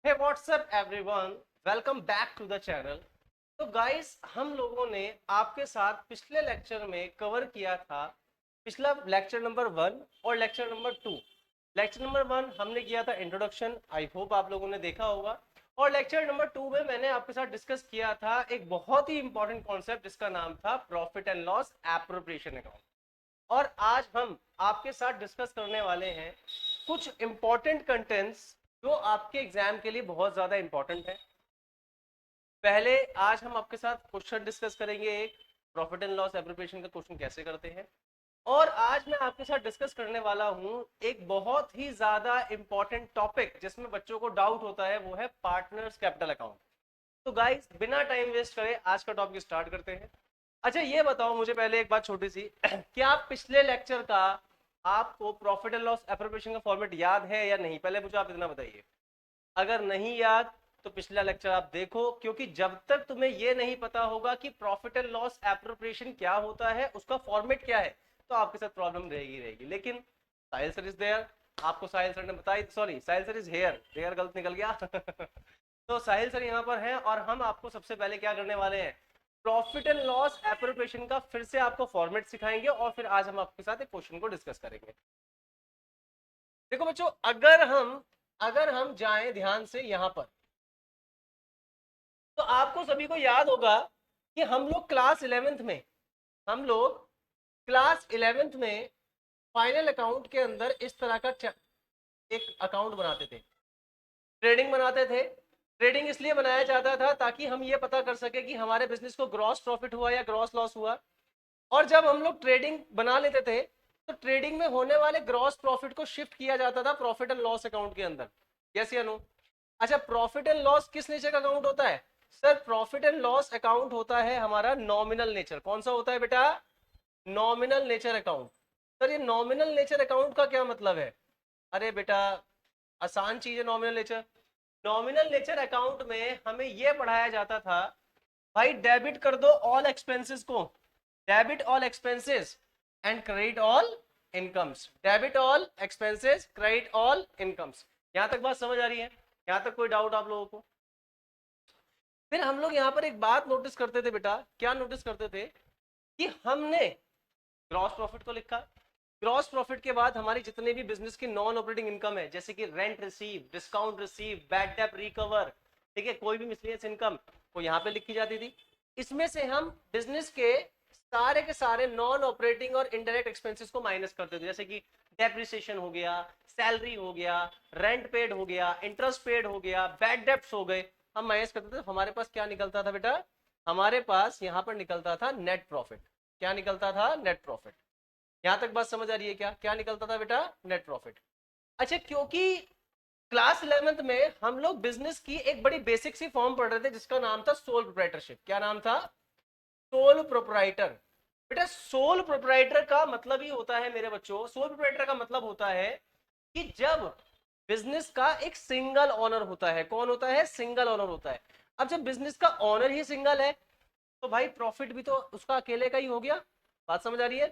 Hey what's up everyone, welcome back to the channel. तो guys, हम लोगों ने आपके साथ पिछले लेक्चर में कवर किया था पिछला लेक्चर नंबर 1 और लेक्चर नंबर 2। लेक्चर नंबर 1 हमने किया था इंट्रोडक्शन, आई होप आप लोगों ने देखा होगा। और लेक्चर नंबर 2 में मैंने आपके साथ डिस्कस किया था एक बहुत ही इंपॉर्टेंट कॉन्सेप्ट जिसका नाम था profit and loss appropriation account. और आज हम आपके साथ डिस्कस करने वाले हैं कुछ इंपॉर्टेंट कंटेंट्स जो आपके एग्जाम के लिए बहुत ज्यादा इंपॉर्टेंट है। पहले आज हम आपके साथ क्वेश्चन डिस्कस करेंगे, एक प्रॉफिट एंड लॉस एप्रोप्रिएशन का क्वेश्चन कैसे करते हैं। और आज मैं आपके साथ डिस्कस करने वाला हूं एक बहुत ही ज्यादा इंपॉर्टेंट टॉपिक जिसमें बच्चों को डाउट होता है, वो है पार्टनर्स कैपिटल अकाउंट। तो गाइस, बिना टाइम वेस्ट करे आज का टॉपिक स्टार्ट करते हैं। अच्छा, ये बताओ मुझे पहले एक बात छोटी सी क्या आप पिछले लेक्चर का आपको प्रॉफिट एंड लॉस एप्रोप्रिएशन का फॉर्मेट याद है या नहीं? पहले मुझे आप इतना बताइए। अगर नहीं याद तो पिछला लेक्चर आप देखो, क्योंकि जब तक तुम्हें ये नहीं पता होगा कि प्रॉफिट एंड लॉस एप्रोप्रिएशन क्या होता है, उसका फॉर्मेट क्या है, तो आपके साथ प्रॉब्लम रहेगी रहेगी। लेकिन साहिल सर इज देयर, आपको साहिल सर ने बताई, sorry Sahil sir is here, here गलत निकल गया तो साहिल सर यहाँ पर हैं और हम आपको सबसे पहले क्या करने वाले हैं, प्रॉफिट एंड लॉस एप्रोप्रिएशन का फिर से आपको फॉर्मेट सिखाएंगे और फिर आज हम आपके साथ एक क्वेश्चन को डिस्कस करेंगे। देखो बच्चों, अगर हम जाएं ध्यान से यहां पर, तो आपको सभी को याद होगा कि हम लोग क्लास 11th में फाइनल अकाउंट के अंदर इस तरह का एक अकाउंट बनाते थे, ट्रेडिंग बनाते थे। ट्रेडिंग इसलिए बनाया जाता था ताकि हम ये पता कर सके कि हमारे बिजनेस को ग्रॉस प्रॉफिट हुआ या ग्रॉस लॉस हुआ। और जब हम लोग ट्रेडिंग बना लेते थे तो ट्रेडिंग में होने वाले ग्रॉस प्रॉफिट को शिफ्ट किया जाता था प्रॉफिट एंड लॉस अकाउंट के अंदर। यस या नो? अच्छा, प्रॉफिट एंड लॉस किस नेचर का अकाउंट होता है? Sir, profit and loss account होता है हमारा नॉमिनल नेचर। कौन सा होता है बेटा? Nominal nature account. सर, ये नॉमिनल नेचर अकाउंट का क्या मतलब है? अरे बेटा, आसान चीज है nominal nature. Nominal nature account में हमें यह पढ़ाया जाता था, भाई डेबिट कर दो ऑल एक्सपेंसेस को, debit all expenses and credit all incomes, debit all expenses credit all incomes. यहां तक बात समझ आ रही है? यहां तक कोई डाउट आप लोगों को? फिर हम लोग यहां पर एक बात नोटिस करते थे बेटा, क्या नोटिस करते थे कि हमने ग्रॉस प्रॉफिट को लिखा। ग्रॉस प्रॉफिट के बाद हमारी जितने भी बिजनेस की नॉन ऑपरेटिंग इनकम है, जैसे कि rent receive, discount receive, bad debt recover, ठीक है, कोई भी मिसलेनियस इनकम, वो यहाँ पे लिखी जाती थी। इसमें से हम बिजनेस के सारे नॉन ऑपरेटिंग और इनडायरेक्ट एक्सपेंसेस को माइनस करते थे, जैसे कि डेप्रिसिएशन हो गया, सैलरी हो गया, रेंट पेड हो गया, इंटरेस्ट पेड हो गया, बैड डेप्ट हो गए, हम माइनस करते थे। हमारे पास क्या निकलता था बेटा? हमारे पास यहाँ पर निकलता था नेट प्रॉफिट। क्या निकलता था? Net profit. यहां तक बात समझ आ रही है? क्या क्या निकलता था बेटा? Net profit. अच्छा, क्योंकि क्लास 11th में हम लोग बिजनेस की एक बड़ी बेसिक सी फॉर्म पढ़ रहे थे जिसका नाम था सोल प्रोप्राइटरशिप। क्या नाम था? Sole proprietor. बेटा, सोल प्रोप्राइटर का मतलब ही होता है मेरे बच्चों, सोल प्रोप्राइटर का मतलब होता है कि जब बिजनेस का एक सिंगल ओनर होता है। कौन होता है? सिंगल ओनर होता है। अब जब बिजनेस का ओनर ही सिंगल है तो भाई प्रॉफिट भी तो उसका अकेले का ही हो गया। बात समझ आ रही है?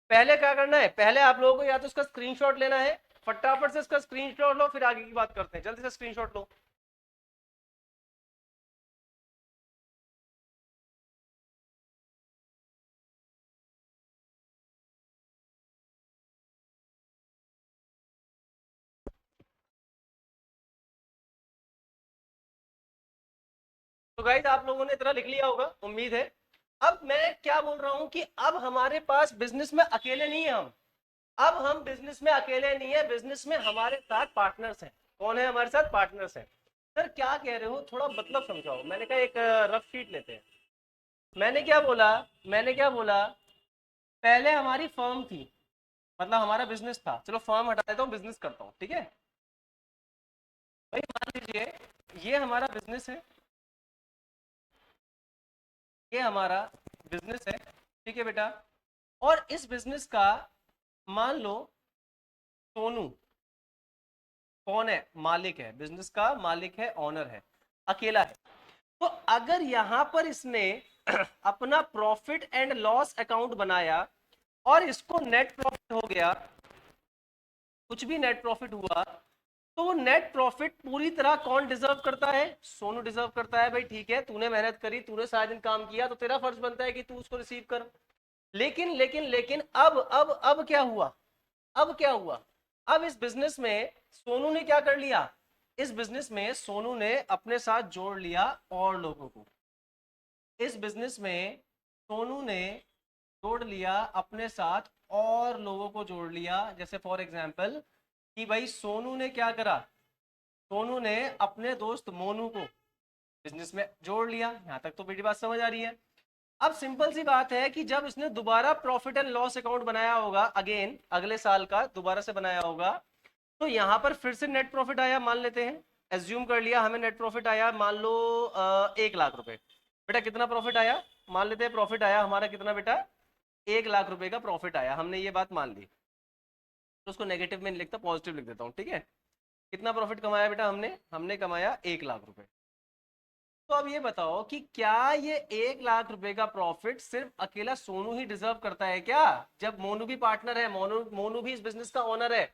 पहले क्या करना है, पहले आप लोगों को या तो उसका स्क्रीनशॉट लेना है, फटाफट से उसका स्क्रीनशॉट लो, फिर आगे की बात करते हैं। जल्दी से स्क्रीनशॉट लो। तो गाइस, आप लोगों ने इतना लिख लिया होगा उम्मीद है। अब मैं क्या बोल रहा हूं कि अब हमारे पास बिजनेस में अकेले नहीं है हम। अब हम बिजनेस में अकेले नहीं है, बिजनेस में हमारे साथ पार्टनर्स हैं। कौन है हमारे साथ? पार्टनर्स हैं। सर, क्या कह रहे हो, थोड़ा मतलब समझाओ। मैंने कहा एक रफ शीट लेते हैं। मैंने क्या बोला? मैंने क्या बोला? पहले हमारी फर्म थी, मतलब हमारा बिजनेस था। चलो फर्म हटा देता हूँ, बिजनेस करता हूँ, ठीक है भाई। मान लीजिए ये हमारा बिजनेस है, ये हमारा बिजनेस है, ठीक है बेटा। और इस बिजनेस का मान लो सोनू कौन है? मालिक है, बिजनेस का मालिक है, ऑनर है, अकेला है। तो अगर यहां पर इसने अपना प्रॉफिट एंड लॉस अकाउंट बनाया और इसको नेट प्रॉफिट हो गया, कुछ भी नेट प्रॉफिट हुआ, तो वो नेट प्रॉफिट पूरी तरह कौन डिजर्व करता है? सोनू डिजर्व करता है। भाई ठीक है, तूने मेहनत करी, तूने सारा दिन काम किया, तो तेरा फर्ज बनता है कि तू उसको रिसीव कर। लेकिन लेकिन लेकिन अब क्या हुआ? अब क्या हुआ? अब इस बिजनेस में सोनू ने क्या कर लिया? इस बिजनेस में सोनू ने अपने साथ जोड़ लिया और लोगों को। इस बिजनेस में सोनू ने जोड़ लिया अपने साथ और लोगों को जोड़ लिया। जैसे फॉर एग्जांपल कि भाई सोनू ने क्या करा? सोनू ने अपने दोस्त मोनू को बिजनेस में जोड़ लिया। यहां तक तो मेरी बात समझ आ रही है। अब सिंपल सी बात है कि जब इसने दोबारा प्रॉफिट एंड लॉस अकाउंट बनाया होगा, अगेन अगले साल का दोबारा से बनाया होगा, तो यहां पर फिर से नेट प्रॉफिट आया, मान लेते हैं, एज्यूम कर लिया हमें नेट प्रॉफिट आया, मान लो 1 लाख रुपए। बेटा कितना प्रॉफिट आया? मान लेते हैं प्रॉफिट आया हमारा कितना बेटा? 1 लाख रुपए का प्रॉफिट आया, हमने ये बात मान ली। तो उसको नेगेटिव में नहीं लिखता, पॉजिटिव लिख देता हूँ, ठीक है। कितना प्रॉफिट कमाया बेटा हमने? हमने कमाया 1 लाख रुपए। तो अब ये बताओ कि क्या ये 1 लाख रुपए का प्रॉफिट सिर्फ अकेला सोनू ही डिजर्व करता है क्या? जब मोनू भी पार्टनर है, मोनू भी इस बिजनेस का ओनर है,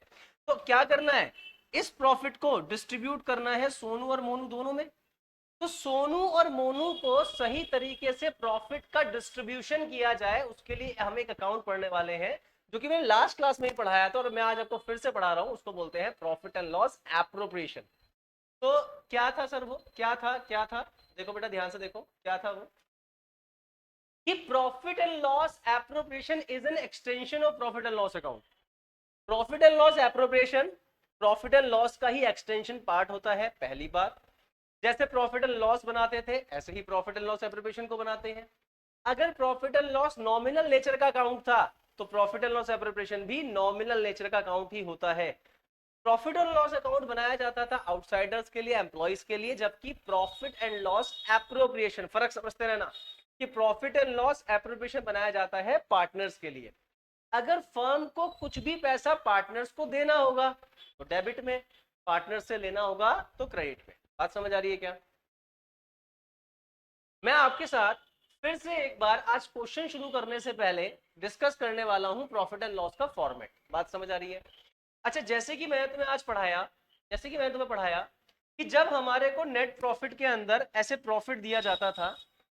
तो क्या करना है? इस प्रॉफिट को डिस्ट्रीब्यूट करना है सोनू और मोनू दोनों में। तो सोनू और मोनू को सही तरीके से प्रॉफिट का डिस्ट्रीब्यूशन किया जाए, उसके लिए हम एक अकाउंट पढ़ने वाले हैं, जो कि मैंने लास्ट क्लास में ही पढ़ाया था और मैं आज आपको फिर से पढ़ा रहा हूं। उसको बोलते हैं प्रॉफिट एंड लॉस एप्रोप्रिएशन। तो क्या था सर वो? क्या था? देखो बेटा ध्यान से देखो, क्या था वो? कि profit and loss appropriation is an extension of profit and loss account. Profit and loss appropriation profit and loss का ही एक्सटेंशन पार्ट होता है, पहली बात। जैसे प्रॉफिट एंड लॉस बनाते थे, ऐसे ही प्रॉफिट एंड लॉस एप्रोप्रिएशन को बनाते हैं। अगर profit and loss nominal nature का अकाउंट था, तो प्रॉफिट एंड लॉस एप्रोप्रिएशन भी नॉमिनल नेचर का अकाउंट ही होता है। प्रॉफिट और लॉस अकाउंट बनाया जाता था आउटसाइडर्स के लिए, एम्प्लॉइज के लिए, जबकि प्रॉफिट एंड लॉस एप्रोप्रिएशन, फर्क समझते रहना, कि प्रॉफिट एंड लॉस एप्रोप्रिएशन बनाया जाता है पार्टनर्स के लिए। अगर फर्म को कुछ भी पैसा पार्टनर्स को देना होगा तो डेबिट में, पार्टनर से लेना होगा तो क्रेडिट में। बात समझ आ रही है क्या? मैं आपके साथ फिर से एक बार आज क्वेश्चन शुरू करने से पहले डिस्कस करने वाला हूं प्रॉफिट एंड लॉस का फॉर्मेट। बात समझ आ रही है? अच्छा, जैसे कि मैंने तुम्हें पढ़ाया कि जब हमारे को नेट प्रॉफिट के अंदर ऐसे प्रॉफिट दिया जाता था,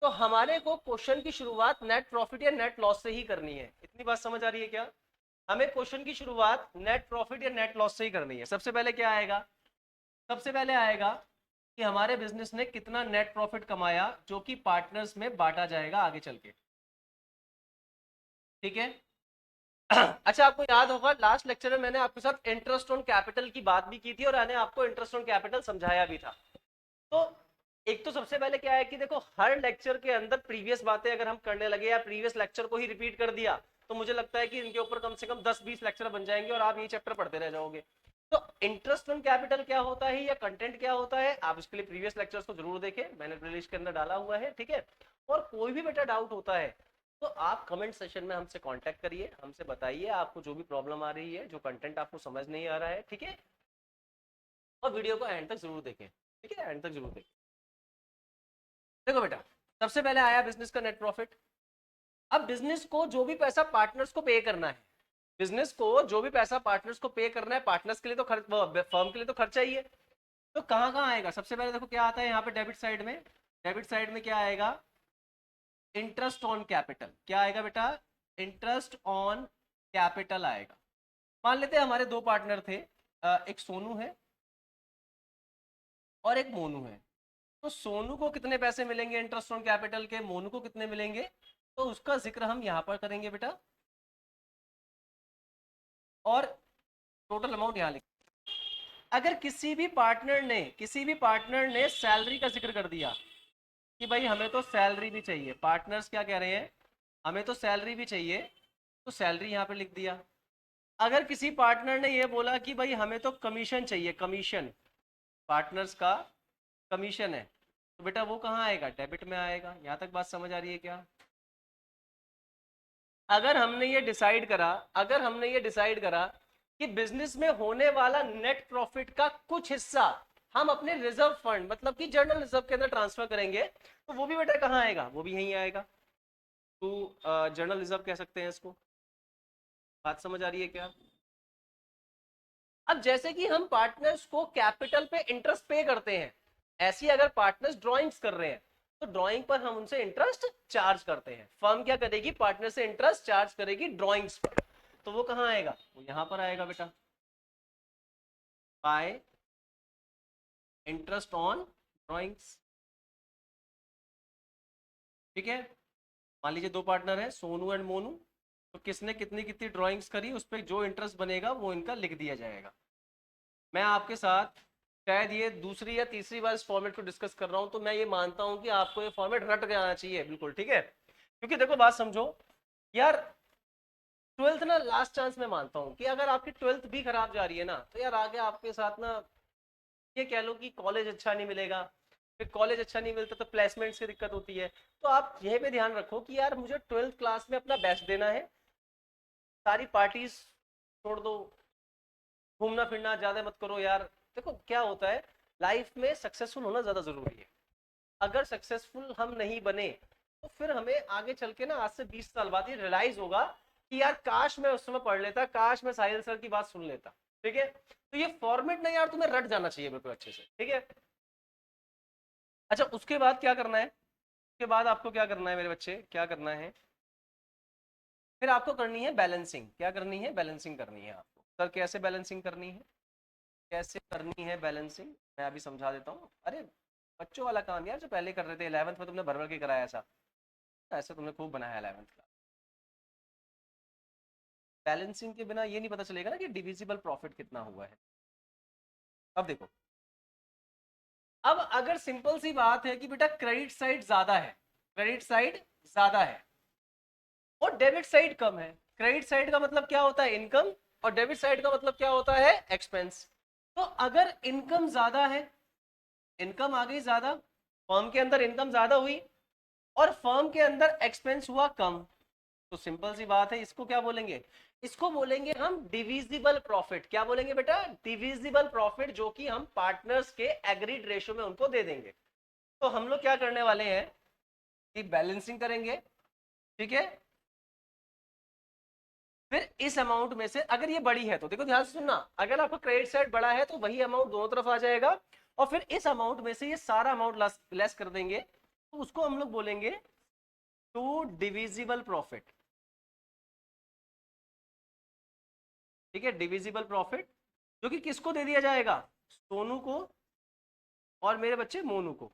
तो हमारे को क्वेश्चन की शुरुआत नेट प्रॉफिट या नेट लॉस से ही करनी है। इतनी बात समझ आ रही है क्या? हमें क्वेश्चन की शुरुआत नेट प्रॉफिट या नेट लॉस से ही करनी है। सबसे पहले क्या आएगा? सबसे पहले आएगा कि हमारे बिजनेस ने कितना नेट प्रॉफिट कमाया, जो कि पार्टनर्स में बांटा जाएगा आगे चल के, ठीक है। अच्छा, आपको याद होगा लास्ट लेक्चर में मैंने आपके साथ इंटरेस्ट ऑन कैपिटल की बात भी की थी और मैंने आपको इंटरेस्ट ऑन कैपिटल समझाया भी था। तो एक तो सबसे पहले क्या है कि देखो, हर लेक्चर के अंदर प्रीवियस बातें अगर हम करने लगे या प्रीवियस लेक्चर को ही रिपीट कर दिया, तो मुझे लगता है कि इनके ऊपर कम से कम 10-20 लेक्चर बन जाएंगे और आप ये चैप्टर पढ़ते रह जाओगे। तो इंटरेस्ट ऑन कैपिटल क्या होता है या कंटेंट क्या होता है, आप इसके लिए प्रीवियस लेक्चर्स को जरूर देखें, मैंने प्लेलिस्ट के अंदर डाला हुआ है, ठीक है। और कोई भी बेटा डाउट होता है तो आप कमेंट सेशन में हमसे कांटेक्ट करिए, हमसे बताइए आपको जो भी प्रॉब्लम आ रही है, जो कंटेंट आपको समझ नहीं आ रहा है, ठीक है। और वीडियो को एंड तक जरूर देखें, ठीक है, एंड तक जरूर देखें। देखो बेटा, सबसे पहले आया बिजनेस का नेट प्रॉफिट। अब बिजनेस को जो भी पैसा पार्टनर्स को पे करना है, बिजनेस को जो भी पैसा पार्टनर्स को पे करना है, पार्टनर्स के लिए तो खर्च, फर्म के लिए तो खर्चा ही है। तो कहाँ कहाँ आएगा? सबसे पहले देखो क्या आता है यहाँ पे डेबिट साइड में। डेबिट साइड में क्या आएगा? Interest on capital. क्या आएगा बेटा? इंटरेस्ट ऑन कैपिटल आएगा। मान लेते हैं हमारे दो पार्टनर थे, एक सोनू है और एक मोनू है। तो सोनू को कितने पैसे मिलेंगे इंटरेस्ट ऑन कैपिटल के, मोनू को कितने मिलेंगे, तो उसका जिक्र हम यहां पर करेंगे बेटा, और टोटल अमाउंट यहां लिख। अगर किसी भी पार्टनर ने सैलरी का जिक्र कर दिया कि भाई हमें तो सैलरी भी चाहिए, पार्टनर्स क्या कह रहे हैं, हमें तो सैलरी भी चाहिए, तो सैलरी यहां पे लिख दिया। अगर किसी पार्टनर ने यह बोला कि भाई हमें तो कमीशन चाहिए, कमीशन, पार्टनर्स का कमीशन है, तो बेटा वो कहाँ आएगा? डेबिट में आएगा। यहां तक बात समझ आ रही है क्या? अगर हमने ये डिसाइड करा कि बिजनेस में होने वाला नेट प्रॉफिट का कुछ हिस्सा हम अपने रिजर्व फंड, मतलब कि जनरल रिजर्व के अंदर ट्रांसफर करेंगे, तो वो भी बेटा कहाँ आएगा? वो भी यहीं आएगा। तो जनरल रिजर्व कह सकते हैं इसको। बात समझ आ रही है क्या? अब जैसे कि हम पार्टनर्स को कैपिटल पे इंटरेस्ट पे करते हैं, ऐसी अगर पार्टनर्स ड्रॉइंग्स कर रहे हैं तो ड्राइंग पर हम उनसे इंटरेस्ट चार्ज करते हैं। फर्म क्या करेगी, पार्टनर से इंटरेस्ट चार्ज करेगी ड्रॉइंग्स पर, तो वो कहां आएगा, वो यहां पर आएगा बेटा, बाय इंटरेस्ट ऑन ड्रॉइंग्स। ठीक है, मान लीजिए दो पार्टनर है सोनू एंड मोनू, तो किसने कितनी कितनी ड्राइंग्स करी उस पर जो इंटरेस्ट बनेगा वो इनका लिख दिया जाएगा। मैं आपके साथ शायद ये दूसरी या तीसरी बार इस फॉर्मेट को डिस्कस कर रहा हूं, तो मैं ये मानता हूं कि आपको ये फॉर्मेट रट के आना चाहिए बिल्कुल। ठीक है, क्योंकि देखो बात समझो यार, ट्वेल्थ ना लास्ट चांस मैं मानता हूं कि अगर आपकी ट्वेल्थ भी खराब जा रही है ना, तो यार आगे आपके साथ ना ये कह लो कि कॉलेज अच्छा नहीं मिलेगा, फिर कॉलेज अच्छा नहीं मिलता तो प्लेसमेंट्स की दिक्कत होती है। तो आप यह पे ध्यान रखो कि यार मुझे ट्वेल्थ क्लास में अपना बेस्ट देना है, सारी पार्टीज छोड़ दो, घूमना फिरना ज्यादा मत करो यार। देखो क्या होता है, लाइफ में सक्सेसफुल होना ज्यादा जरूरी है। अगर सक्सेसफुल हम नहीं बने तो फिर हमें आगे चल के ना आज से 20 साल बाद ये रियलाइज होगा कि यार काश मैं उस समय पढ़ लेता, काश मैं साहिल सर की बात सुन लेता। ठीक है, तो ये फॉर्मेट ना यार तुम्हें रट जाना चाहिए बिल्कुल अच्छे से। ठीक है, अच्छा उसके बाद क्या करना है, उसके बाद आपको क्या करना है मेरे बच्चे, क्या करना है, फिर आपको करनी है बैलेंसिंग। क्या करनी है, बैलेंसिंग करनी है आपको। सर कैसे बैलेंसिंग करनी है, कैसे करनी है बैलेंसिंग, मैं अभी समझा देता हूँ। अरे बच्चों वाला काम यार जो पहले कर रहे थे, 11th में तुमने भर भर के कराया, ऐसा ऐसे तुमने खूब बनाया 11th का। बैलेंसिंग के बिना ये नहीं पता चलेगा ना कि डिविजिबल प्रॉफिट कितना हुआ है। अब देखो, अब अगर सिंपल सी बात है कि बेटा क्रेडिट साइड ज्यादा है, क्रेडिट साइड ज्यादा है और डेबिट साइड कम है। क्रेडिट साइड का मतलब क्या होता है, इनकम, और डेबिट साइड का मतलब क्या होता है, एक्सपेंस। तो अगर इनकम ज्यादा है, इनकम आ गई ज्यादा, फर्म के अंदर इनकम ज्यादा हुई और फर्म के अंदर एक्सपेंस हुआ कम, तो सिंपल सी बात है, इसको क्या बोलेंगे, इसको बोलेंगे हम डिविजिबल प्रॉफिट। क्या बोलेंगे बेटा, डिविजिबल प्रॉफिट, जो कि हम पार्टनर्स के एग्रीड रेशियो में उनको दे देंगे। तो हम लोग क्या करने वाले हैं कि बैलेंसिंग करेंगे। ठीक है, फिर इस अमाउंट में से अगर ये बड़ी है तो देखो ध्यान से सुनना, अगर आपका क्रेडिट साइड बड़ा है तो वही अमाउंट दोनों तरफ आ जाएगा, और फिर इस अमाउंट में से ये सारा अमाउंट लेस कर देंगे, तो उसको हम लोग बोलेंगे टू डिविजिबल प्रॉफिट। ठीक है, डिविजिबल प्रॉफिट, जो कि किसको दे दिया जाएगा, सोनू को और मेरे बच्चे मोनू को,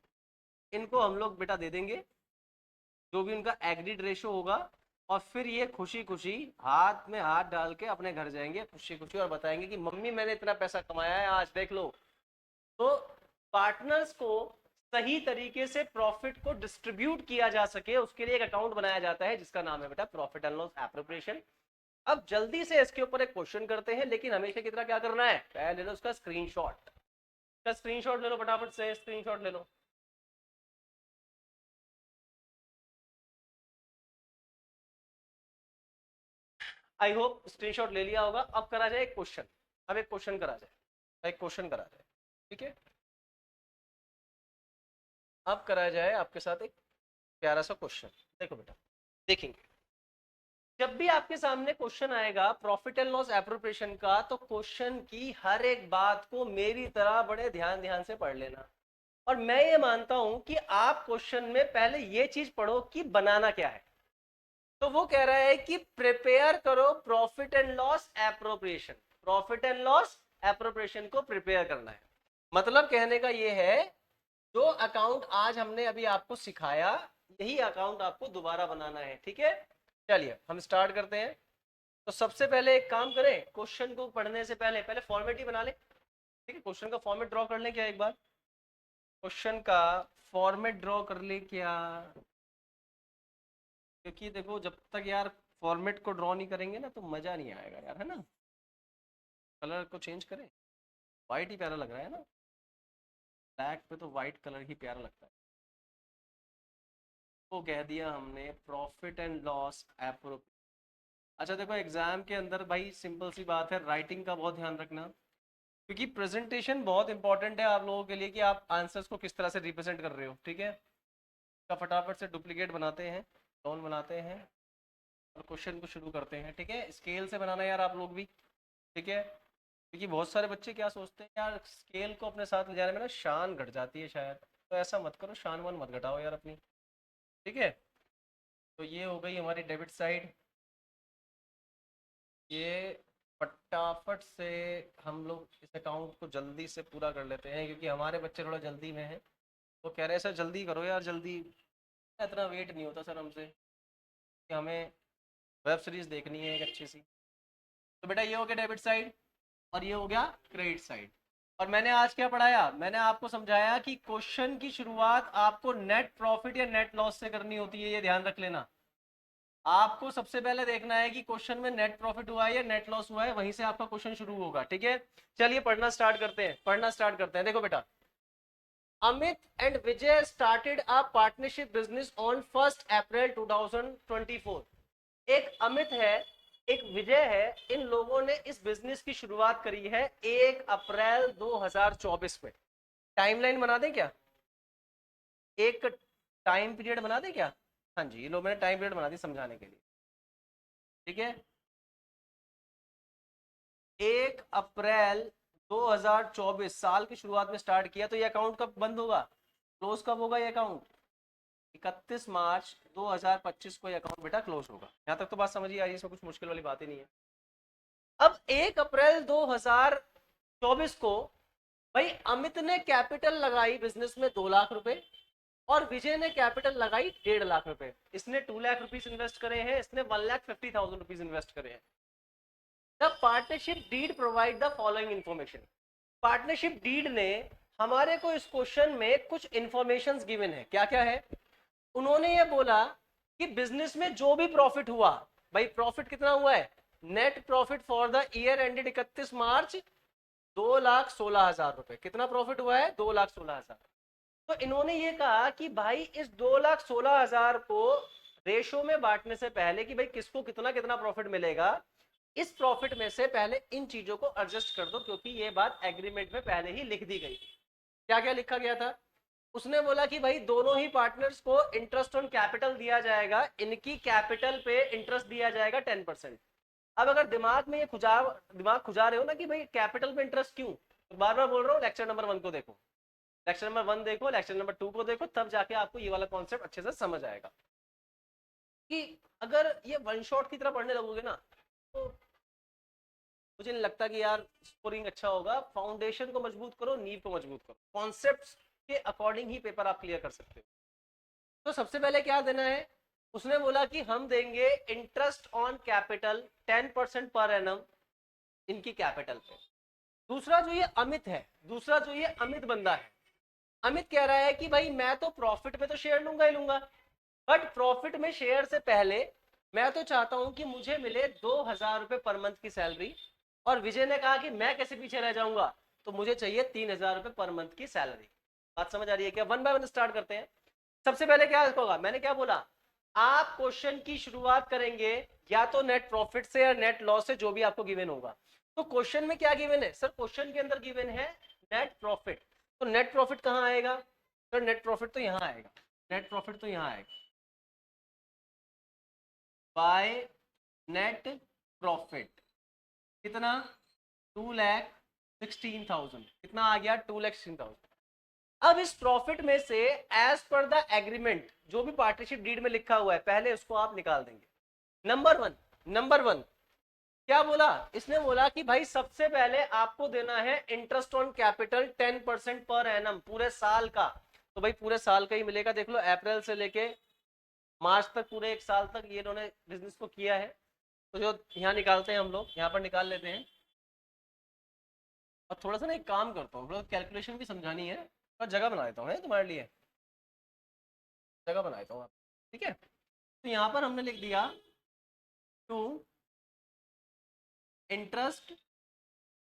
इनको हम लोग बेटा दे देंगे जो भी उनका एग्रीड रेशो होगा। और फिर ये खुशी खुशी हाथ में हाथ डाल के अपने घर जाएंगे खुशी खुशी और बताएंगे कि मम्मी मैंने इतना पैसा कमाया है आज देख लो। तो पार्टनर्स को सही तरीके से प्रॉफिट को डिस्ट्रीब्यूट किया जा सके उसके लिए एक अकाउंट बनाया जाता है जिसका नाम है बेटा प्रॉफिट एंड लॉस एप्रोप्रिएशन। अब जल्दी से इसके ऊपर एक क्वेश्चन करते हैं, लेकिन हमेशा की तरह क्या करना है, पहले ले लो उसका स्क्रीनशॉट, इसका स्क्रीनशॉट ले लो फटाफट से, स्क्रीनशॉट ले लो। आई होप स्क्रीनशॉट ले लिया होगा। अब करा जाए एक क्वेश्चन, अब एक क्वेश्चन करा जाए, एक क्वेश्चन करा जाए। ठीक है, अब करा जाए आपके साथ एक प्यारा सा क्वेश्चन। देखो बेटा, देखेंगे जब भी आपके सामने क्वेश्चन आएगा प्रॉफिट एंड लॉस एप्रोप्रिएशन का, तो क्वेश्चन की हर एक बात को मेरी तरह बड़े ध्यान ध्यान से पढ़ लेना। और मैं ये मानता हूं कि आप क्वेश्चन में पहले ये चीज पढ़ो कि बनाना क्या है। तो वो कह रहा है कि प्रिपेयर करो profit and loss appropriation, profit and loss appropriation को प्रिपेयर करना है। मतलब कहने का ये है, जो अकाउंट आज हमने अभी आपको सिखाया यही अकाउंट आपको दोबारा बनाना है। ठीक है, चलिए हम स्टार्ट करते हैं। तो सबसे पहले एक काम करें, क्वेश्चन को पढ़ने से पहले पहले फॉर्मेट ही बना ले। ठीक है, क्वेश्चन का फॉर्मेट ड्रॉ कर ले क्या, एक बार क्वेश्चन का फॉर्मेट ड्रॉ कर ले क्या, क्योंकि देखो जब तक यार फॉर्मेट को ड्रॉ नहीं करेंगे ना तो मजा नहीं आएगा यार, है ना। कलर को चेंज करें, व्हाइट ही प्यारा लग रहा है ना, ब्लैक पे तो व्हाइट कलर ही प्यारा लगता है। तो कह दिया हमने प्रॉफिट एंड लॉस एप्रोप्रिएशन। अच्छा देखो एग्जाम के अंदर भाई सिंपल सी बात है, राइटिंग का बहुत ध्यान रखना, क्योंकि प्रेजेंटेशन बहुत इंपॉर्टेंट है आप लोगों के लिए कि आप आंसर्स को किस तरह से रिप्रेजेंट कर रहे हो। ठीक है, तो फटाफट से डुप्लीकेट बनाते हैं, डॉन बनाते हैं और क्वेश्चन को शुरू करते हैं। ठीक है, स्केल से बनाना यार आप लोग भी। ठीक है, क्योंकि बहुत सारे बच्चे क्या सोचते हैं यार, स्केल को अपने साथ ले जाने में ना शान घट जाती है शायद, तो ऐसा मत करो, शान वान मत घटाओ यार अपनी। ठीक है, तो ये हो गई हमारी डेबिट साइड। ये फटाफट से हम लोग इस अकाउंट को जल्दी से पूरा कर लेते हैं, क्योंकि हमारे बच्चे थोड़ा जल्दी में हैं। वो कह रहे हैं सर जल्दी करो यार जल्दी, इतना वेट नहीं होता सर हमसे, कि हमें वेब सीरीज देखनी है एक अच्छी सी। तो बेटा ये हो गया डेबिट साइड, और ये हो गया क्रेडिट साइड। और मैंने आज क्या पढ़ाया, मैंने आपको समझाया कि क्वेश्चन की शुरुआत आपको नेट प्रॉफिट या नेट लॉस से करनी होती है, ये ध्यान रख लेना। आपको सबसे पहले देखना है कि क्वेश्चन में नेट प्रॉफिट हुआ है या नेट लॉस हुआ है, वहीं से आपका क्वेश्चन शुरू होगा। ठीक है, चलिए पढ़ना स्टार्ट करते हैं, पढ़ना स्टार्ट करते हैं। देखो बेटा, Amit and Vijay started a partnership business on 1 अप्रैल 2024। एक अमित है, एक विजय है, इन लोगों ने इस बिजनेस की शुरुआत करी है 1 अप्रैल 2024 में। टाइमलाइन बना दें क्या, एक टाइम पीरियड बना दें क्या? हाँ जी, ये लोग मैंने टाइम पीरियड बना दी समझाने के लिए। ठीक है, 1 अप्रैल 2024 साल की शुरुआत में स्टार्ट किया, तो ये अकाउंट कब बंद होगा, क्लोज कब होगा ये अकाउंट? 31 मार्च 2025 को ये अकाउंट बेटा क्लोज होगा। यहाँ तक तो बात समझ ही आ रही है, इसमें कुछ मुश्किल वाली बात ही नहीं है। अब 1 अप्रैल 2024 को भाई अमित ने कैपिटल लगाई बिजनेस में 2 लाख रुपए, और विजय ने कैपिटल लगाई 1.5 लाख रुपए। इसने 2 लाख रुपीज इन्वेस्ट करे हैं, इसने 1,50,000 रुपीज इन्वेस्ट करे हैं। The partnership deed provide the following information. Partnership deed ने हमारे को इस क्वेश्चन में कुछ इंफॉर्मेशन गिवन है। क्या क्या है? उन्होंने ये बोला कि बिजनेस में जो भी प्रॉफिट हुआ, भाई प्रॉफिट कितना हुआ है, net profit for the year ended 31 मार्च 2,16,000 रुपए। कितना प्रॉफिट हुआ है? 2,16,000। तो इन्होंने ये कहा कि भाई इस 2,16,000 को रेशो में बांटने से पहले कि भाई किसको कितना कितना प्रॉफिट मिलेगा, इस प्रॉफिट में से पहले इन चीजों को एडजस्ट कर दो, क्योंकि ये बात एग्रीमेंट में पहले ही लिख दी गई थी। क्या क्या लिखा गया था? उसने बोला कि भाई दोनों ही पार्टनर्स को इंटरेस्ट ऑन कैपिटल दिया जाएगा, इनकी कैपिटल पे इंटरेस्ट दिया जाएगा 10%। अब अगर दिमाग खुजा रहे हो ना कि भाई कैपिटल पे इंटरेस्ट क्यों, तो बार बार बोल रहा हूँ, लेक्चर नंबर 1 को देखो, लेक्चर नंबर 1 देखो, लेक्चर नंबर 2 को देखो, तब जाके आपको ये वाला कॉन्सेप्ट अच्छे से समझ आएगा। कि अगर ये वन शॉट की तरह पढ़ने लगोगे ना, तो मुझे नहीं लगता कि यार स्कोरिंग अच्छा होगा। फाउंडेशन को मजबूत करो, नींव को मजबूत करो, कॉन्सेप्ट्स के अकॉर्डिंग ही पेपर आप क्लियर कर सकते हो। तो सबसे पहले क्या देना है, उसने बोला कि हम देंगे interest on capital 10% per annum इनकी कैपिटल पे। दूसरा जो ये अमित है, दूसरा जो ये अमित बंदा है, अमित कह रहा है कि भाई मैं तो प्रॉफिट में तो शेयर लूंगा ही लूंगा, बट प्रॉफिट में शेयर से पहले मैं तो चाहता हूं कि मुझे मिले 2,000 रुपए पर मंथ की सैलरी। और विजय ने कहा कि मैं कैसे पीछे रह जाऊंगा, तो मुझे चाहिए 3,000 रुपए पर मंथ की सैलरी। बात समझ आ रही है क्या? 1 बाय 1 स्टार्ट करते हैं। सबसे पहले क्या होगा, मैंने क्या बोला, आप क्वेश्चन की शुरुआत करेंगे या तो नेट प्रॉफिट से या नेट लॉस से, जो भी आपको गिवन होगा। तो क्वेश्चन में क्या गिवन है सर? क्वेश्चन के अंदर गिवन है नेट प्रॉफिट। तो नेट प्रॉफिट कहां आएगा सर? नेट प्रॉफिट तो यहां आएगा, नेट प्रॉफिट तो यहां आएगा बाय नेट प्रॉफिट। कितना? 2,16,000। कितना आ गया? 2,16,000। अब इस प्रॉफिट में से एज पर द एग्रीमेंट जो भी पार्टनरशिप डीड में लिखा हुआ है, पहले उसको आप निकाल देंगे। नंबर वन क्या बोला इसने? बोला कि भाई सबसे पहले आपको देना है interest on capital 10% per annum पूरे साल का। तो भाई पूरे साल का ही मिलेगा, देख लो अप्रैल से लेके मार्च तक, पूरे 1 साल तक ये इन्होंने बिजनेस को किया है। तो जो यहाँ निकालते हैं हम लोग, यहाँ पर निकाल लेते हैं। और थोड़ा सा ना एक काम करता हूँ, कैलकुलेशन भी समझानी है, और जगह बना देता हूँ तुम्हारे लिए, जगह बना देता हूँ। ठीक है, तो यहाँ पर हमने लिख दिया टू इंटरेस्ट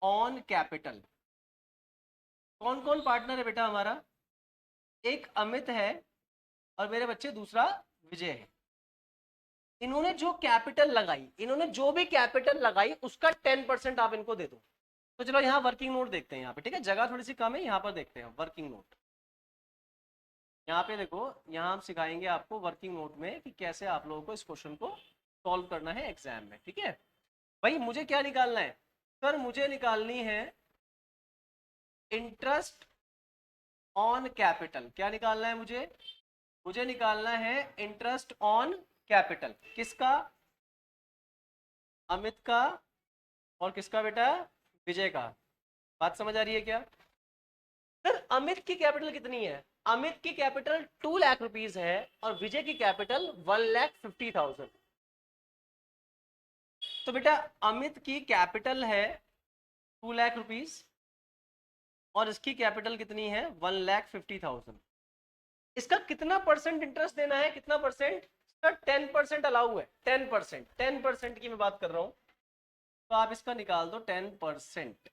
ऑन कैपिटल। कौन कौन पार्टनर है बेटा हमारा? एक अमित है, और मेरे बच्चे दूसरा विजय है। इन्होंने जो कैपिटल लगाई, इन्होंने जो भी कैपिटल लगाई उसका 10% आप इनको दे दो। तो चलो यहाँ वर्किंग नोट देखते हैं यहाँ पे। ठीक है, जगह थोड़ी सी कम है, यहाँ पर देखते हैं वर्किंग नोट। यहाँ पे देखो, यहाँ हम सिखाएंगे आपको वर्किंग नोट में कि कैसे आप लोगों को इस क्वेश्चन को सॉल्व करना है एग्जाम में। ठीक है भाई, मुझे क्या निकालना है? सर मुझे निकालनी है इंटरेस्ट ऑन कैपिटल। क्या निकालना है मुझे? मुझे निकालना है इंटरेस्ट ऑन कैपिटल। किसका? अमित का और किसका बेटा? विजय का। बात समझ आ रही है क्या? सर अमित की कैपिटल कितनी है? अमित की कैपिटल 2 लाख रुपीस है और विजय की कैपिटल 1,50,000। तो बेटा अमित की कैपिटल है 2 लाख रुपीस और इसकी कैपिटल कितनी है? 1,50,000। इसका कितना परसेंट इंटरेस्ट देना है? कितना परसेंट? सर 10% अलाउ है। 10%, 10% की मैं बात कर रहा हूं। तो आप इसका निकाल दो 10%।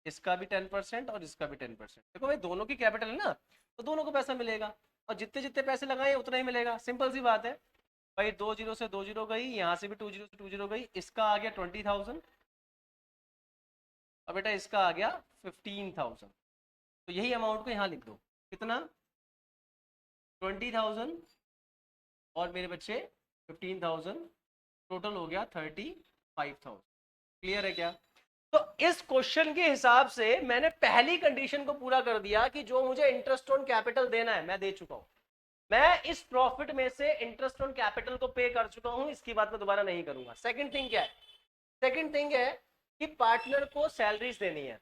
इसका भी 10% और इसका भी 10%। देखो भाई दोनों की कैपिटल है ना, तो दोनों को पैसा मिलेगा और जितने जितने पैसे लगाए उतना ही मिलेगा। सिंपल सी बात है भाई। 2 जीरो से 2 जीरो गई, यहाँ से भी 2 जीरो से 2 जीरो गई। इसका आ गया 20,000 और बेटा इसका आ गया 15,000। तो यही अमाउंट को यहाँ लिख दो। कितना? 20,000 और मेरे बच्चे 15,000, टोटल हो गया 35,000। क्लियर है क्या? तो इस क्वेश्चन के हिसाब से मैंने पहली कंडीशन को पूरा कर दिया कि जो मुझे इंटरेस्ट ऑन कैपिटल देना है मैं दे चुका हूं। मैं इस प्रॉफिट में से इंटरेस्ट ऑन कैपिटल को पे कर चुका हूं, इसकी बात मैं दोबारा नहीं करूंगा। सेकंड थिंग क्या है? सेकंड थिंग है कि पार्टनर को सैलरीज देनी है।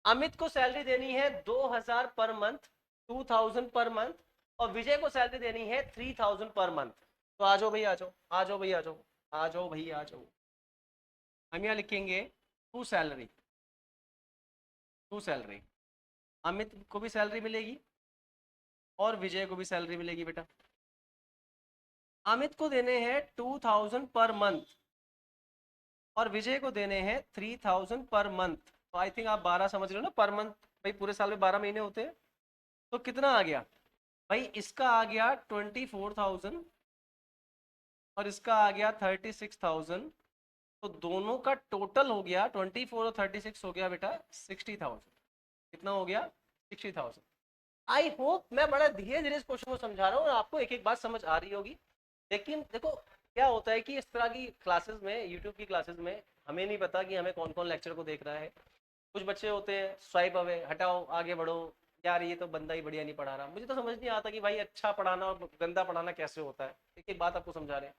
अमित को सैलरी देनी है 2,000 पर मंथ, 2,000 पर मंथ, और विजय को सैलरी देनी है 3,000 पर मंथ। तो आ जाओ भाई, आ जाओ, आ जाओ भाई, आ जाओ, आ जाओ भाई, आ जाओ। हम यहाँ लिखेंगे to salary. To salary, Amit को भी सैलरी मिलेगी और विजय को भी सैलरी मिलेगी। बेटा अमित को देने हैं 2,000 पर मंथ और विजय को देने हैं 3,000 पर मंथ। तो आई थिंक आप 12 समझ रहे हो ना, पर मंथ। भाई पूरे साल में 12 महीने होते हैं। तो कितना आ गया भाई? इसका आ गया 24,000 और इसका आ गया 36,000। तो दोनों का टोटल हो गया 24 और 36 हो गया बेटा 60,000। कितना हो गया? 60,000। आई होप मैं बड़ा धीरे धीरे इस क्वेश्चन को समझा रहा हूँ और आपको एक एक बात समझ आ रही होगी। लेकिन देखो क्या होता है कि इस तरह की क्लासेस में, यूट्यूब की क्लासेस में, हमें नहीं पता कि हमें कौन कौन लेक्चर को देख रहा है। कुछ बच्चे होते हैं स्वाइप अवे, हटाओ, आगे बढ़ो, यार ये तो बंदा ही बढ़िया नहीं पढ़ा रहा। मुझे तो समझ नहीं आता कि भाई अच्छा पढ़ाना और गंदा पढ़ाना कैसे होता है। एक एक बात आपको समझा रहे हैं।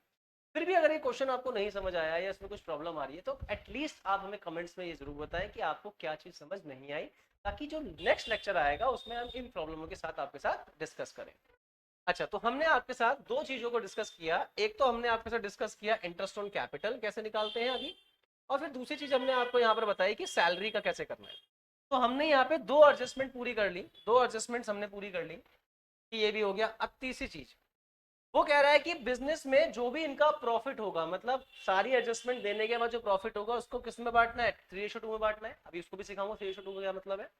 फिर भी अगर ये क्वेश्चन आपको नहीं समझ आया या इसमें कुछ प्रॉब्लम आ रही है तो एटलीस्ट आप हमें कमेंट्स में ये जरूर बताएं कि आपको क्या चीज समझ नहीं आई, ताकि जो नेक्स्ट लेक्चर आएगा उसमें हम इन प्रॉब्लमों के साथ आपके साथ डिस्कस करें। अच्छा, तो हमने आपके साथ दो चीजों को डिस्कस किया। एक तो हमने आपके साथ डिस्कस किया इंटरेस्ट ऑन कैपिटल कैसे निकालते हैं अभी, और फिर दूसरी चीज हमने आपको यहाँ पर बताई कि सैलरी का कैसे करना है। तो हमने यहाँ पे दो एडजस्टमेंट पूरी कर ली, दो एडजस्टमेंट्स हमने पूरी कर ली कि ये भी हो गया। अब तीसरी चीज वो कह रहा है कि बिजनेस में जो भी इनका प्रॉफिट होगा, मतलब सारी एडजस्टमेंट देने के बाद जो प्रॉफिट होगा उसको किस में बांटना है? 3:2 में बांटना है। अभी उसको भी सिखाऊंगा 3:2 का क्या मतलब है।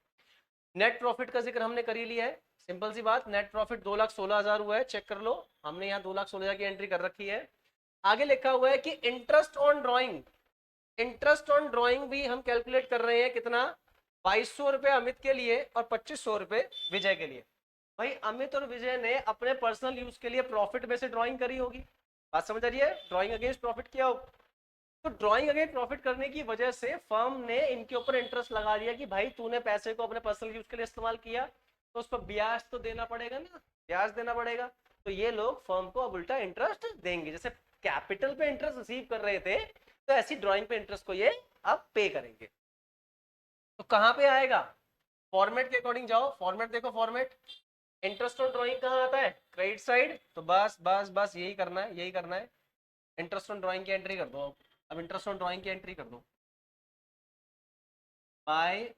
नेट प्रॉफिट का जिक्र हमने कर ही लिया है। सिंपल सी बात, नेट प्रॉफिट 2,16,000 हुआ है, चेक कर लो। हमने यहाँ 2,16,000 की एंट्री कर रखी है। आगे लिखा हुआ है कि interest on drawing, interest on drawing भी हम कैलकुलेट कर रहे हैं। कितना? 2,200 रुपए अमित के लिए और 2,500 रुपए विजय के लिए। भाई अमित और विजय ने अपने पर्सनल यूज के लिए प्रॉफिट में से ड्राइंग करी होगी। बात समझ आ रही है? ड्राइंग अगेंस्ट प्रॉफिट किया हो। तो ड्राइंग अगेंस्ट प्रॉफिट करने की वजह से फर्म ने इनके ऊपर इंटरेस्ट लगा दिया कि भाई तूने पैसे को अपने पर्सनल यूज के लिए इस्तेमाल किया तो उस पर ब्याज तो देना पड़ेगा ना, ब्याज देना पड़ेगा। तो ये लोग फर्म को अब उल्टा इंटरेस्ट देंगे। जैसे कैपिटल पे इंटरेस्ट रिसीव कर रहे थे तो ऐसी ड्राइंग पे इंटरेस्ट को ये अब पे करेंगे। तो कहां पे आएगा? फॉर्मेट के अकॉर्डिंग जाओ, फॉर्मेट देखो, फॉर्मेट इंटरेस्ट ऑन ड्राइंग कहाँ आता है? Credit side. तो बस बस बस यही करना है, यही करना है। इंटरेस्ट ऑन ड्राइंग की एंट्री कर दो। अब इंटरेस्ट ऑन ड्राइंग की एंट्री कर दो। Bye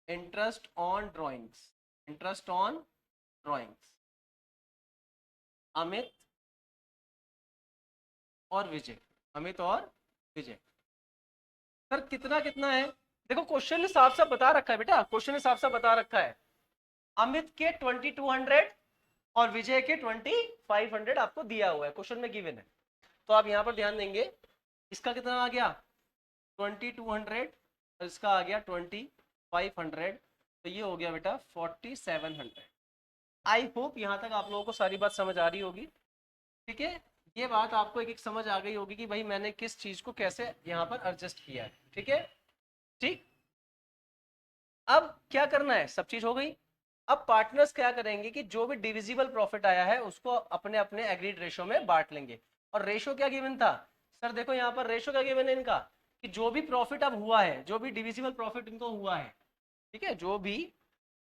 interest on drawings, interest on drawings, Amit और विजय, अमित और विजय। सर कितना कितना है? देखो क्वेश्चन ने साफ साफ बता रखा है बेटा, क्वेश्चन ने साफ साफ बता रखा है। अमित के 2,200 और विजय के 2,500 आपको दिया हुआ है, क्वेश्चन में गिवन है। तो आप यहाँ पर ध्यान देंगे, इसका कितना आ गया? 2,200 और इसका आ गया 2,500। तो ये हो गया बेटा 4,700। आई होप यहाँ तक आप लोगों को सारी बात समझ आ रही होगी। ठीक है, ये बात आपको एक एक समझ आ गई होगी कि भाई मैंने किस चीज को कैसे यहाँ पर एडजस्ट किया है। ठीक है, ठीक, अब क्या करना है, सब चीज हो गई। अब पार्टनर्स क्या करेंगे कि जो भी डिविजिबल प्रॉफिट आया है उसको अपने अपने एग्रीड रेशो में बांट लेंगे। और रेशो क्या गिवन था सर, देखो यहाँ पर रेशो क्या गिवन है इनका, कि जो भी प्रॉफिट अब हुआ है, जो भी डिविजिबल प्रॉफिट इनको हुआ है, ठीक है, जो भी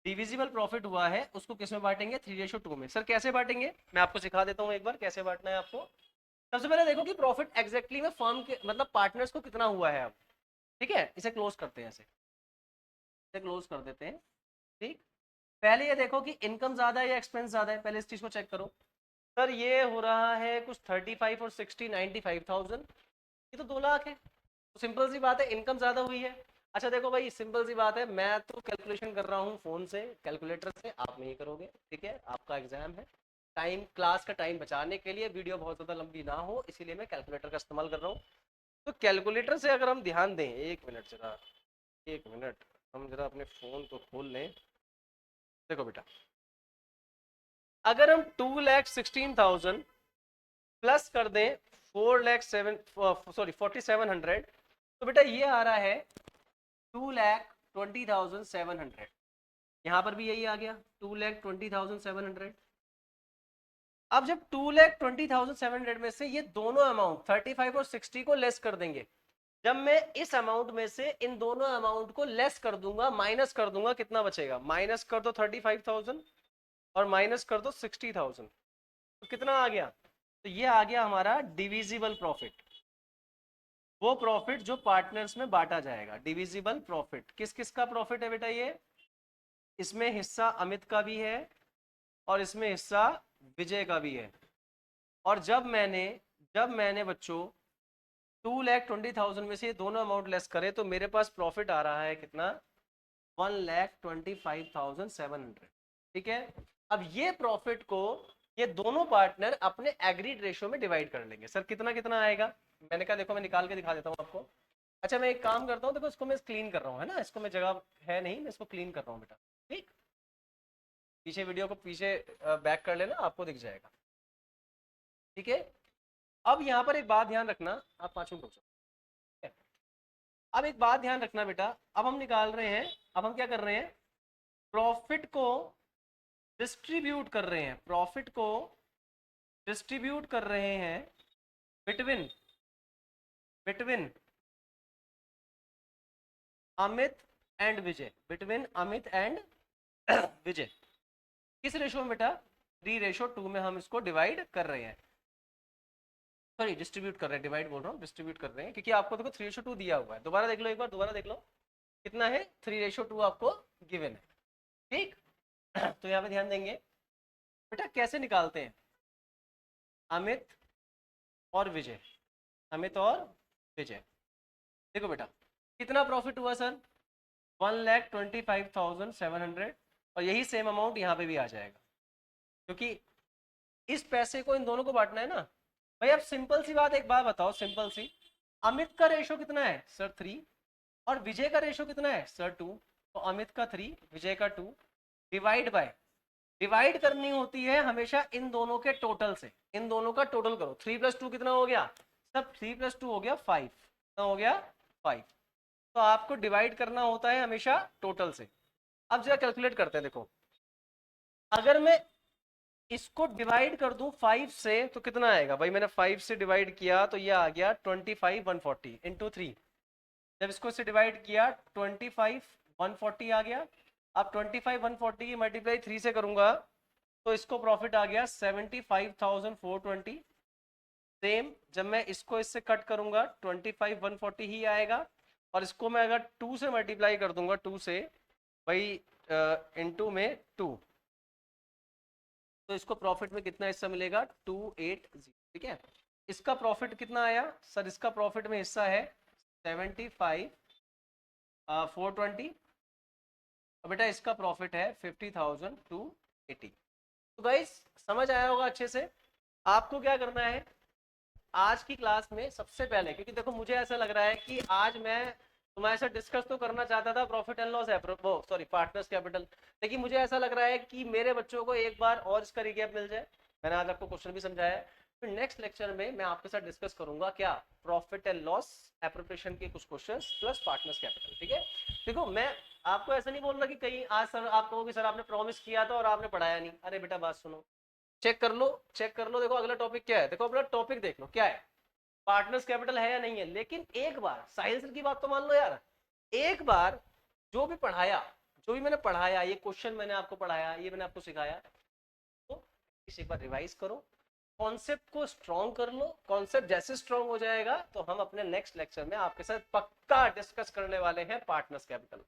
डिविजिबल प्रॉफिट हुआ है उसको किस में बांटेंगे, 3:2 में। सर कैसे बांटेंगे, मैं आपको सिखा देता हूँ एक बार कैसे बांटना है आपको। सबसे पहले देखो कि प्रॉफिट एग्जैक्टली में फर्म के मतलब पार्टनर्स को कितना हुआ है अब, ठीक है, इसे क्लोज करते हैं, इसे क्लोज कर देते हैं। ठीक, पहले ये देखो कि इनकम ज्यादा है या एक्सपेंस ज्यादा है, पहले इस चीज को चेक करो। सर ये हो रहा है कुछ 35 और 60 95,000, ये तो 2 लाख है, तो सिंपल सी बात है इनकम ज्यादा हुई है। अच्छा देखो भाई सिंपल सी बात है, मैं तो कैलकुलेशन कर रहा हूँ फोन से, कैलकुलेटर से, आप नहीं करोगे, ठीक है, आपका एग्जाम है। टाइम, क्लास का टाइम बचाने के लिए, वीडियो बहुत ज्यादा लंबी ना हो इसीलिए मैं कैलकुलेटर का इस्तेमाल कर रहा हूँ। तो कैलकुलेटर से अगर हम ध्यान दें, एक मिनट जरा, एक मिनट, हम जरा अपने फोन को खोल लें। देखो बेटा, अगर हम 2,16,000 प्लस कर दें 4700, तो बेटा ये आ रहा है 2,20,700। यहां पर भी यही आ गया 2,20,700। अब जब 2,20,700 में से ये दोनों अमाउंट 35 और 60 को लेस कर देंगे, जब मैं इस अमाउंट में से इन दोनों अमाउंट को लेस कर दूंगा, माइनस कर दूंगा, कितना बचेगा, माइनस कर दो 35,000 और माइनस कर दो 60,000, तो कितना आ गया, तो ये आ गया हमारा डिविजिबल प्रॉफिट, वो प्रॉफिट जो पार्टनर्स में बांटा जाएगा। डिविजिबल प्रॉफिट किस किस का प्रॉफिट है बेटा, ये इसमें हिस्सा अमित का भी है और इसमें हिस्सा विजय का भी है। और जब मैंने बच्चों 2,20,000 में से ये दोनों अमाउंट लेस करे तो मेरे पास प्रॉफिट आ रहा है कितना, 1,25,700। ठीक है, अब ये प्रॉफिट को ये दोनों पार्टनर अपने एग्रीड रेशो में डिवाइड कर लेंगे। सर कितना कितना आएगा, मैंने कहा देखो मैं निकाल के दिखा देता हूँ आपको। अच्छा मैं एक काम करता हूँ, देखो इसको मैं क्लीन कर रहा हूँ, है ना, इसको मैं जगह है नहीं, मैं इसको क्लीन कर रहा हूँ बेटा। ठीक, पीछे वीडियो को पीछे बैक कर लेना, आपको दिख जाएगा। ठीक है, अब यहाँ पर एक बात ध्यान रखना, आप 5 मिनट रुक जाओ। अब एक बात ध्यान रखना बेटा, अब हम निकाल रहे हैं, अब हम क्या कर रहे हैं, प्रॉफिट को डिस्ट्रीब्यूट कर रहे हैं, प्रॉफिट को डिस्ट्रीब्यूट कर रहे हैं between between Amit and Vijay, between Amit and Vijay. किस रेशो में बेटा, 3:2 में हम इसको डिवाइड कर रहे हैं, सॉरी डिस्ट्रीब्यूट कर रहे हैं, डिवाइड बोल रहा हूँ, डिस्ट्रीब्यूट कर रहे हैं, क्योंकि आपको देखो 3:2 दिया हुआ है। दोबारा देख लो एक बार, दोबारा देख लो कितना है, 3:2 आपको गिवन है। ठीक तो यहाँ पे ध्यान देंगे बेटा, कैसे निकालते हैं, अमित और विजय, अमित और विजय। देखो बेटा कितना प्रॉफिट हुआ सर, 1,25,700, और यही सेम अमाउंट यहाँ पे भी आ जाएगा, क्योंकि इस पैसे को इन दोनों को बांटना है ना। भाई अब सिंपल सी बात, एक बात बताओ सिंपल सी, अमित का रेशो कितना है सर 3, और विजय का रेशो कितना है सर 2, तो अमित का 3 विजय का 2, डिवाइड बाय, डिवाइड करनी होती है हमेशा इन दोनों के टोटल से, इन दोनों का टोटल करो। 3 + 2 कितना हो गया सब, 3 + 2 हो गया 5, कितना हो गया 5, तो आपको डिवाइड करना होता है हमेशा टोटल से। अब जरा कैलकुलेट करते हैं, देखो अगर मैं इसको डिवाइड कर दूं 5 से तो कितना आएगा, भाई मैंने 5 से डिवाइड किया तो ये आ गया 25,140 इंटू 3, जब इसको इससे डिवाइड किया 25,140 आ गया। अब 25,140 की मल्टीप्लाई 3 से करूंगा तो इसको प्रॉफिट आ गया 75,420। सेम जब मैं इसको इससे कट करूंगा 25,140 ही आएगा, और इसको मैं अगर 2 से मल्टीप्लाई कर दूंगा, 2 से भाई इनटू में 2, तो इसको प्रॉफिट में कितना हिस्सा मिलेगा 280। ठीक है, इसका प्रॉफिट कितना आया सर, इसका प्रॉफिट में हिस्सा है 75,420, और बेटा इसका प्रॉफिट है 50,280। तो गाइस समझ आया होगा अच्छे से। आपको क्या करना है आज की क्लास में, सबसे पहले, क्योंकि देखो मुझे ऐसा लग रहा है कि आज मैं तुम्हारे साथ डिस्कस तो करना चाहता था प्रॉफिट एंड लॉस है, वो सॉरी पार्टनर्स कैपिटल, लेकिन मुझे ऐसा लग रहा है कि मेरे बच्चों को एक बार और इसका रिकैप मिल जाए। मैंने आज आपको क्वेश्चन भी समझाया है, फिर नेक्स्ट लेक्चर में मैं आपके साथ डिस्कस करूंगा क्या, प्रॉफिट एंड लॉस एप्रोप्रिएशन के कुछ क्वेश्चंस प्लस पार्टनर्स कैपिटल। ठीक है, देखो मैं आपको ऐसा नहीं बोल रहा कि कहीं आज सर आप कहोगे सर आपने प्रॉमिस किया था और आपने पढ़ाया नहीं। अरे बेटा बात सुनो, चेक कर लो, चेक कर लो। देखो अगला टॉपिक क्या है, देखो अपना टॉपिक देख लो क्या है, पार्टनर्स कैपिटल है या नहीं है। लेकिन एक बार साइंस की बात तो मान लो यार, एक बार जो भी पढ़ाया, जो भी मैंने पढ़ाया, ये क्वेश्चन मैंने आपको पढ़ाया, ये मैंने आपको सिखाया, तो इसे एक बार रिवाइज करो, कॉन्सेप्ट को स्ट्रॉन्ग कर लो। कॉन्सेप्ट जैसे स्ट्रॉन्ग हो जाएगा तो हम अपने नेक्स्ट लेक्चर में आपके साथ पक्का डिस्कस करने वाले हैं पार्टनर्स कैपिटल।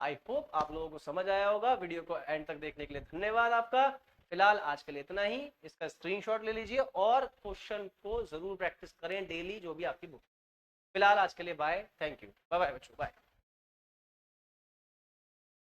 आई होप आप लोगों को समझ आया होगा। वीडियो को एंड तक देखने के लिए धन्यवाद आपका। फिलहाल आज के लिए इतना ही, इसका स्क्रीनशॉट ले लीजिए और क्वेश्चन को जरूर प्रैक्टिस करें डेली, जो भी आपकी बुक। फिलहाल आज के लिए bye, thank you, bye bye बच्चों, बाय।